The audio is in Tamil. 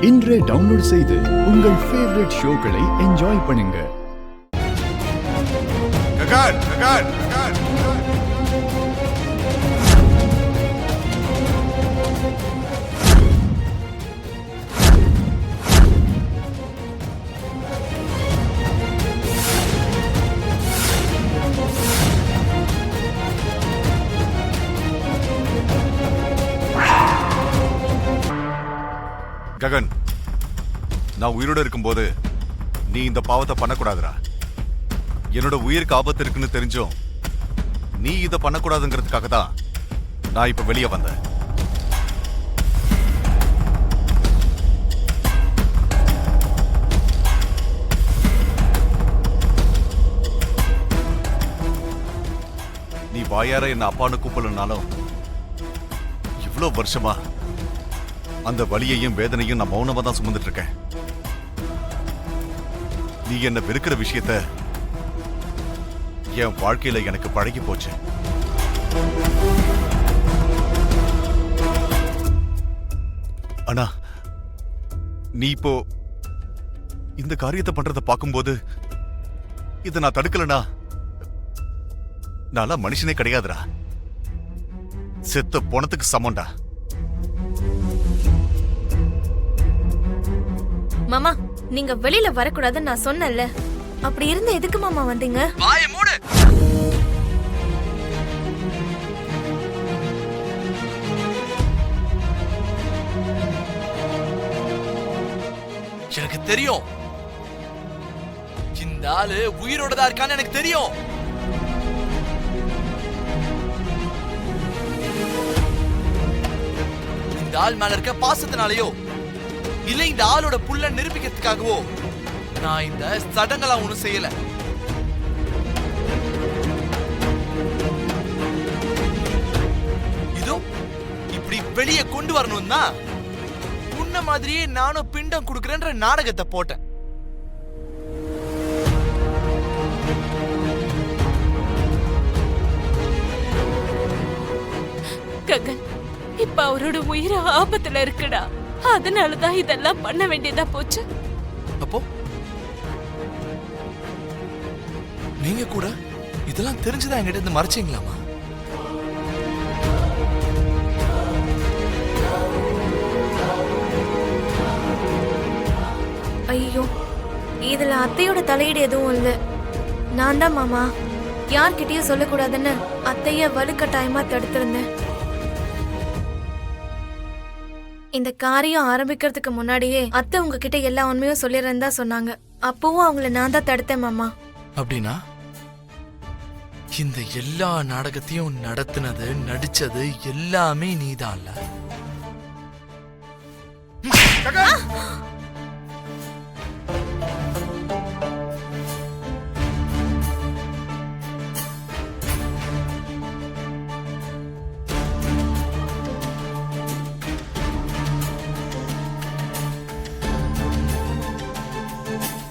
இன்றே டவுன்லோட் செய்து உங்கள் ஃபேவரட் ஷோக்களை என்ஜாய் பண்ணுங்க. ககன், நான் உயிரோட இருக்கும்போது நீ இந்த பாவத்தை பண்ணக்கூடாதுடா. என்னோட உயிருக்கு ஆபத்து இருக்குன்னு தெரிஞ்சும் நீ இதை பண்ணக்கூடாதுங்கிறதுக்காக தான் நான் இப்ப வெளியே வந்தேன். நீ வாயார என்ன அப்பான்னு கூப்பிடலனாலும் இவ்வளவு வருஷமா அந்த வலியையும் வேதனையும் நான் மௌனமா தான் சுமந்துட்டு இருக்கேன். நீ என்ன வெறுக்கிற விஷயத்த என் வாழ்க்கையில எனக்கு பழகி போச்சு. ஆனா நீ இப்போ இந்த காரியத்தை பண்றத பார்க்கும்போது இதை நான் தடுக்கலனா நான் மனுஷனே கிடையாதுடா. செத்த போனதுக்கு சமம்டா. மாமா, நீங்க வெளியில வரக்கூடாதுன்னு நான் சொன்னேன்ல. அப்படி இருந்த எதுக்கு மாமா வந்தீங்க? வாயை மூடு. எனக்கு தெரியும் இந்த ஆளு உயிரோட தான் இருக்கான்னு எனக்கு தெரியும். இந்த ஆள் மேல இருக்க பாசத்தினாலேயோ இல்ல இந்த ஆளோட புள்ள நிரூபிக்கிறதுக்காகவோ நான் இந்த சடங்கெல்லாம் ஒண்ணும் செய்யல. இதோ இப்படி வெளியே கொண்டு வரணும்னா உன்ன மாதிரியே நானும் பிண்டம் கொடுக்கறேன்ற நாடகத்தை போட்டேன். ககன், இப்ப அவரோட உயிர் ஆபத்துல இருக்குடா. அதனாலதான் இதெல்லாம் பண்ண வேண்டியதா போச்சு. அப்போ நீங்க கூட இதெல்லாம் தெரிஞ்சுதான் என்கிட்ட இருந்து மறைச்சீங்களாமா? ஐயோ, இதுல அத்தையோட தலையீடு எதுவும் இல்ல. நான் தான் மாமா யார்கிட்டயும் சொல்லக்கூடாதுன்னு அத்தைய வலுக்கட்டாயமா தடுத்திருந்தேன். இந்த காரியம் ஆரம்பிக்கிறதுக்கு முன்னாடியே அத்தை உங்ககிட்ட எல்லா உண்மையும் சொல்லிருந்தா சொன்னாங்க. அப்பவும் அவங்கள நான் தான் தடுத்தேன் மாமா. அப்படின்னா இந்த எல்லா நாடகத்தையும் நடத்தினது நடிச்சது எல்லாமே நீதான்ல?